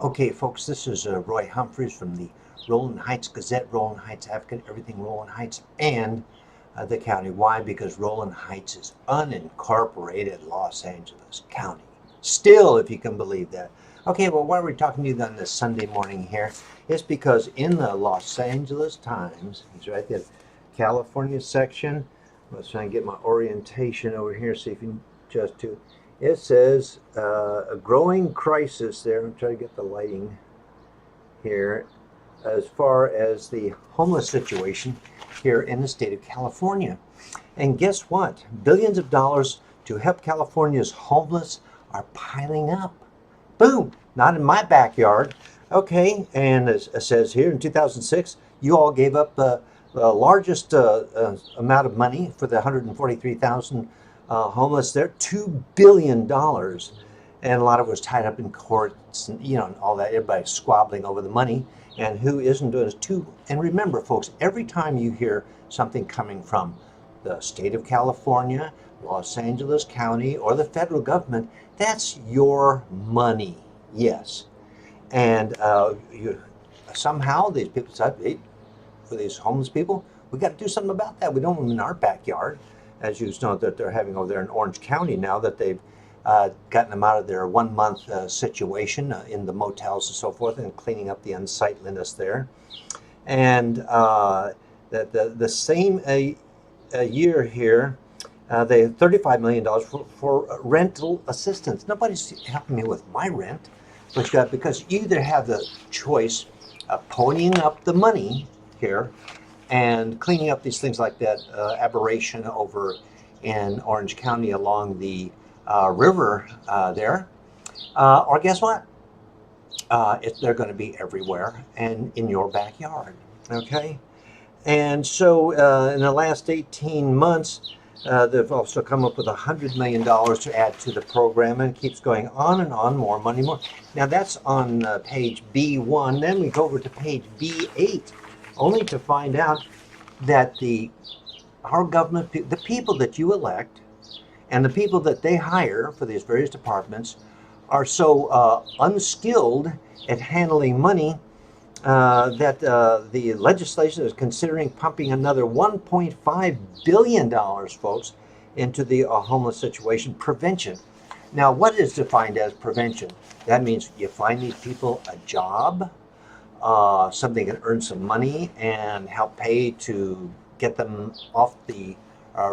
Okay, folks, this is Roy Humphreys from the Rolling Heights Gazette, Rolling Heights Advocate, everything Rolling Heights, and the county. Why? Because Rolling Heights is unincorporated Los Angeles County. Still, if you can believe that. Okay, well, why are we talking to you on this Sunday morning here? It's because in the Los Angeles Times, he's right there, California section. Let's try and get my orientation over here, see if you can adjust to. It says a growing crisis there. I'm trying to get the lighting here as far as the homeless situation here in the state of California. And guess what? Billions of dollars to help California's homeless are piling up. Boom! Not in my backyard. Okay, and it says here in 2006, you all gave up the largest amount of money for the 143,000 homeless there, $2 billion. And a lot of it was tied up in courts and, and all that. Everybody's squabbling over the money. And who isn't doing it too? And remember, folks, every time you hear something coming from the state of California, Los Angeles County, or the federal government, that's your money. Yes. And somehow these people decide, hey, for these homeless people, we got to do something about that. We don't want them in our backyard. As you know, that they're having over there in Orange County now that they've gotten them out of their 1 month situation in the motels and so forth, and cleaning up the unsightliness there. And the same year here, they have $35 million for rental assistance. Nobody's helping me with my rent, because you either have the choice of ponying up the money here and cleaning up these things like that aberration over in Orange County along the river there, or guess what? They're going to be everywhere and in your backyard, okay? And so in the last 18 months, they've also come up with $100 million to add to the program, and it keeps going on and on, more money, more. Now that's on page B1. Then we go over to page B8, only to find out that our government, the people that you elect and the people that they hire for these various departments are so unskilled at handling money that the legislation is considering pumping another $1.5 billion, folks, into the homeless situation prevention. Now, what is defined as prevention? That means you find these people a job, something that can earn some money and help pay to get them off the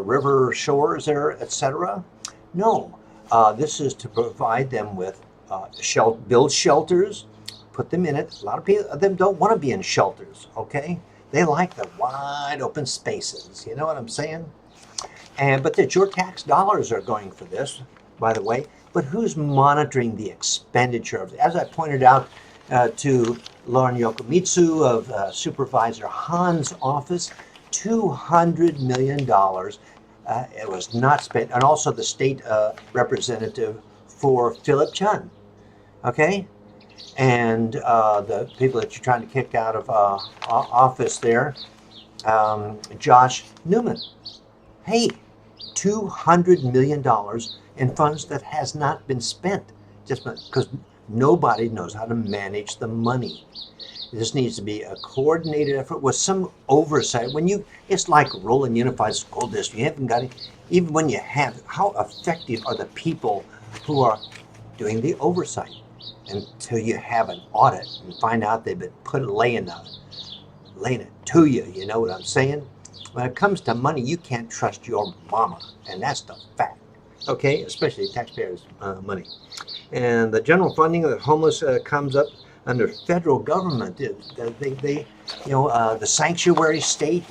river shores there, etc. No, this is to provide them with build shelters, put them in it. A lot of them don't want to be in shelters, okay? They like the wide open spaces, you know what I'm saying? But that your tax dollars are going for this, by the way. But who's monitoring the expenditure of it? As I pointed out to Lauren Yokomitsu of Supervisor Han's office, $200 million it was not spent, and also the state representative for Philip Chun, okay? And the people that you're trying to kick out of office there, Josh Newman. Hey, $200 million in funds that has not been spent, just because nobody knows how to manage the money. This needs to be a coordinated effort with some oversight. It's like Roland Unified School District. You haven't got it. Even when you have, how effective are the people who are doing the oversight? Until you have an audit and find out they've been laying it to you. You know what I'm saying? When it comes to money, you can't trust your mama, and that's the fact. Okay, especially taxpayers' money. And the general funding of the homeless comes up under federal government. The sanctuary state,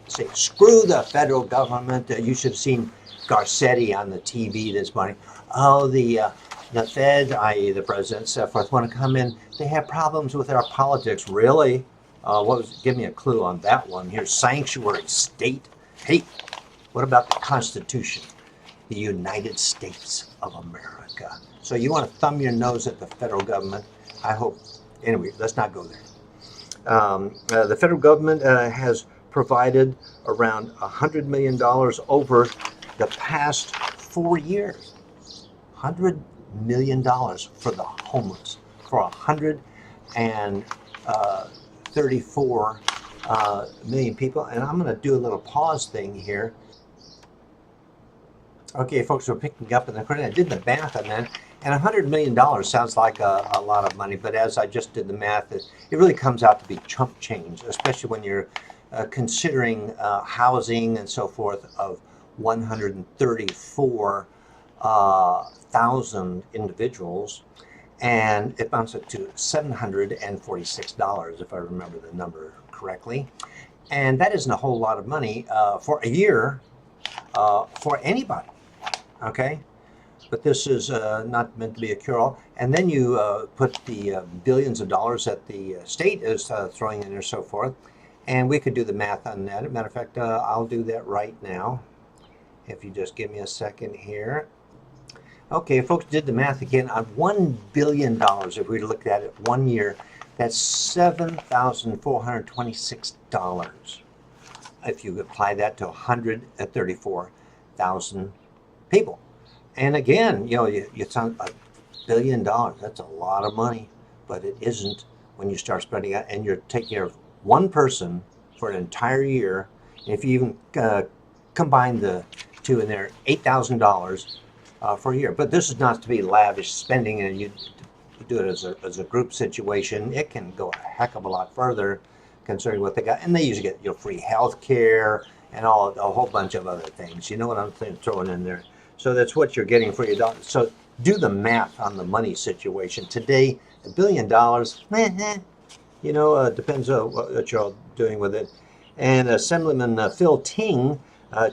say, screw the federal government. You should have seen Garcetti on the TV this morning. Oh, the Fed, i.e. the president, so forth, want to come in. They have problems with our politics. Really? Give me a clue on that one. Here's sanctuary state. Hey, what about the Constitution? The United States of America. So you want to thumb your nose at the federal government? I hope. Anyway, let's not go there. The federal government has provided around $100 million over the past 4 years. $100 million for the homeless. for 134 million people. And I'm going to do a little pause thing here. Okay, folks, we're picking up, and I did the math on that, and $100 million sounds like a lot of money, but as I just did the math, it really comes out to be chump change, especially when you're considering housing and so forth of 134,000 individuals, and it amounts to $746, if I remember the number correctly. And that isn't a whole lot of money for a year for anybody. Okay, but this is not meant to be a cure-all. And then you put the billions of dollars that the state is throwing in there, so forth. And we could do the math on that. As a matter of fact, I'll do that right now. If you just give me a second here. Okay, folks, did the math again on $1 billion. If we look at it 1 year, that's $7,426. If you apply that to 134,000 people. And again, you sound $1 billion. That's a lot of money, but it isn't when you start spreading out and you're taking care of one person for an entire year. If you even combine the two in there, $8,000 for a year. But this is not to be lavish spending, and you do it as a group situation. It can go a heck of a lot further, considering what they got, and they usually get free health care and a whole bunch of other things. You know what I'm throwing in there? So that's what you're getting for your dollar. So do the math on the money situation. Today, $1 billion, depends on what you're all doing with it. And Assemblyman Phil Ting,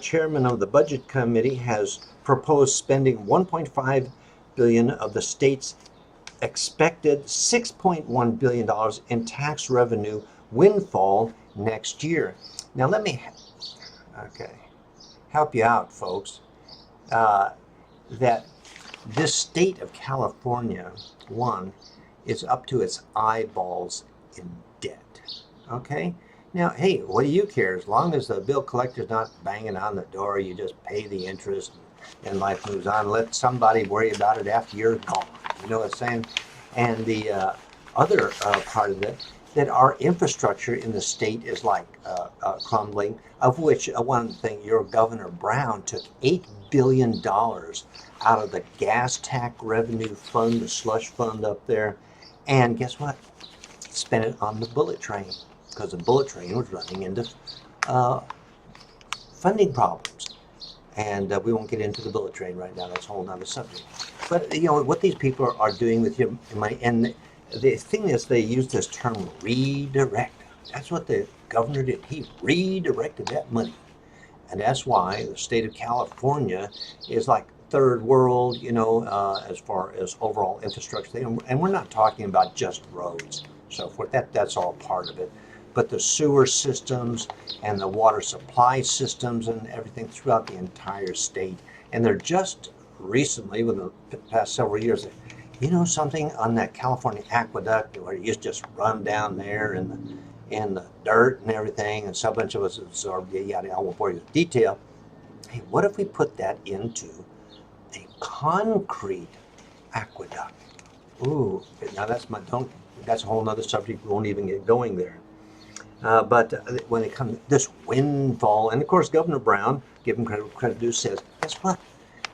chairman of the Budget Committee, has proposed spending $1.5 billion of the state's expected $6.1 billion in tax revenue windfall next year. Now let me help you out, folks. That this state of California, one, is up to its eyeballs in debt. Okay? Now, hey, what do you care? As long as the bill collector's not banging on the door, you just pay the interest and life moves on. Let somebody worry about it after you're gone. You know what I'm saying? And the other part of it, that our infrastructure in the state is like crumbling, of which one thing, your Governor Brown took $8 billion out of the gas tax revenue fund, the slush fund up there, and guess what? Spent it on the bullet train, because the bullet train was running into funding problems. And we won't get into the bullet train right now. That's a whole nother subject. But what these people are doing with your money, and the thing is, they use this term redirect. That's what the governor did. He redirected that money. And that's why the state of California is like third world, as far as overall infrastructure. And we're not talking about just roads, so forth. That's all part of it. But the sewer systems and the water supply systems and everything throughout the entire state. And they're just recently, within the past several years, something on that California aqueduct where you just run down there in the dirt and everything, and so bunch of us absorbed, yada, I won't bore you with detail. Hey, what if we put that into a concrete aqueduct? Ooh, now that's a whole nother subject. We won't even get going there. But when it comes to this windfall, and of course Governor Brown, give him credit due, says, guess what?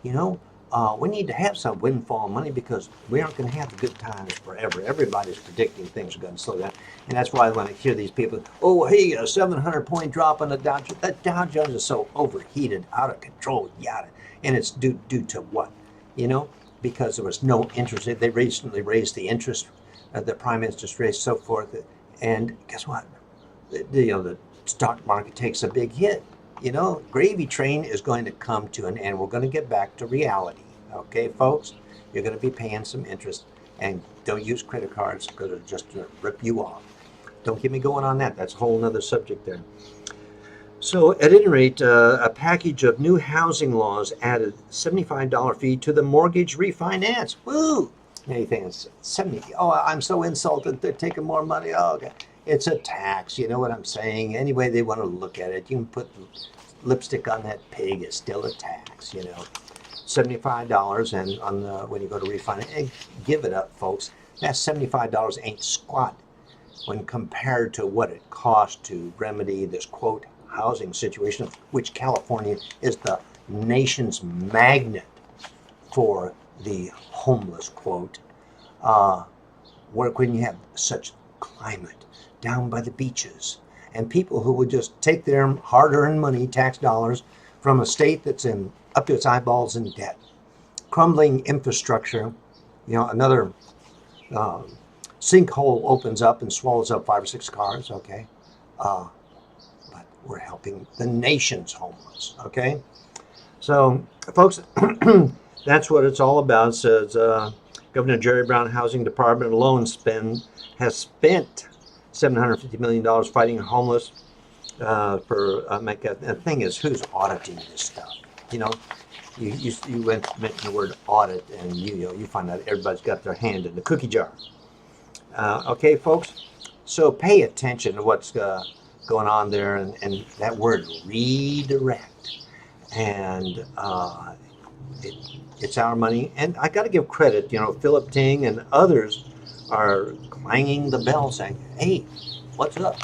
We need to have some windfall money because we aren't going to have the good times forever. Everybody's predicting things are going to slow down. And that's why when I hear these people, oh, hey, a 700-point drop on the Dow Jones. That Dow Jones is so overheated, out of control, yada. And it's due to what? Because there was no interest. They recently raised the interest, the prime minister's raised, so forth. And guess what? The stock market takes a big hit. Gravy train is going to come to an end. We're going to get back to reality. Okay, folks? You're going to be paying some interest. And don't use credit cards because they're just going to rip you off. Don't get me going on that. That's a whole other subject there. So, at any rate, a package of new housing laws added $75 fee to the mortgage refinance. Woo! Anything that's 70. Oh, I'm so insulted. They're taking more money. Oh, okay. It's a tax, you know what I'm saying? Any way they want to look at it, you can put lipstick on that pig, it's still a tax, $75, and when you go to refinance, and give it up, folks. That $75 ain't squat when compared to what it costs to remedy this, quote, housing situation, which California is the nation's magnet for the homeless, quote. When you have such climate down by the beaches and people who would just take their hard-earned money, tax dollars, from a state that's in up to its eyeballs in debt, crumbling infrastructure, another sinkhole opens up and swallows up 5 or 6 cars, okay? But we're helping the nation's homeless, okay? So, folks, that's what it's all about. It says Governor Jerry Brown Housing Department alone has spent $750 million fighting homeless. The thing is, who's auditing this stuff? You mentioned the word audit, and you find out everybody's got their hand in the cookie jar. Okay, folks. So pay attention to what's going on there, and that word redirect, and it's our money. And I got to give credit. Philip Ting and others are clanging the bell, saying, "Hey, what's up?"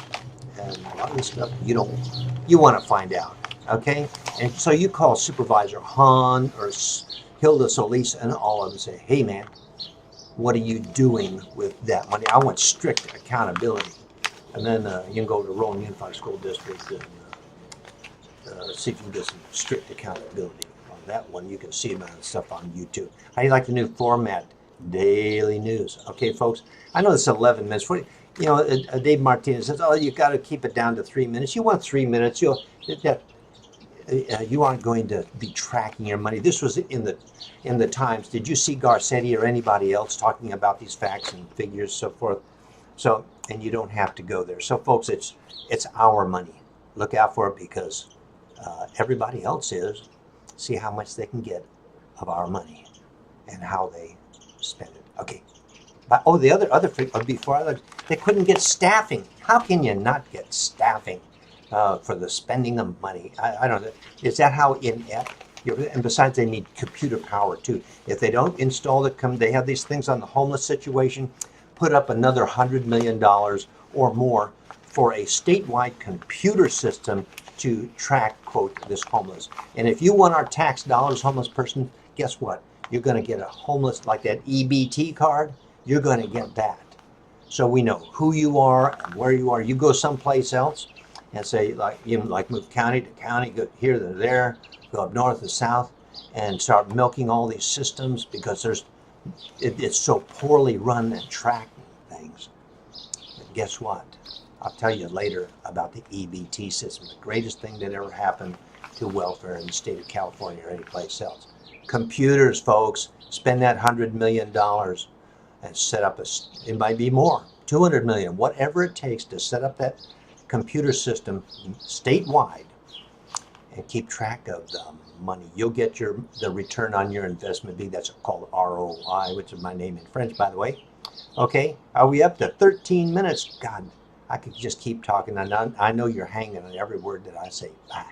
And a lot of this stuff you want to find out, okay? And so you call Supervisor Hahn or Hilda Solis and all of them, say, "Hey man, what are you doing with that money? I want strict accountability." And then you can go to Rowan Unified School District and see if you can get some strict accountability on that one. You can see about stuff on YouTube. How do you like the new format? Daily news. Okay, folks, I know it's 11 minutes. Dave Martinez says, "Oh, you got to keep it down to 3 minutes." You want 3 minutes? You aren't going to be tracking your money. This was in the Times. Did you see Garcetti or anybody else talking about these facts and figures, so forth? So, and you don't have to go there. So, folks, it's our money. Look out for it, because everybody else is. See how much they can get of our money and how they spend it. Okay. But, the other before I left, they couldn't get staffing. How can you not get staffing for the spending of money? I don't know. Is that how inept? And besides, they need computer power too. If they don't install they have these things on the homeless situation. Put up another $100 million or more for a statewide computer system to track, quote, this homeless. And if you want our tax dollars, homeless person, guess what? You're going to get a homeless, like that EBT card. You're going to get that. So we know who you are and where you are. You go someplace else and say, like move county to county, go here to there, go up north to south, and start milking all these systems because it's so poorly run and tracking things. But guess what? I'll tell you later about the EBT system, the greatest thing that ever happened to welfare in the state of California or any place else. Computers, folks, spend that $100 million and set up it might be more, 200 million, whatever it takes to set up that computer system statewide and keep track of the money. You'll get the return on your investment. That's called ROI, which is my name in French, by the way. Okay, are we up to 13 minutes? God, I could just keep talking. I know you're hanging on every word that I say. Bye.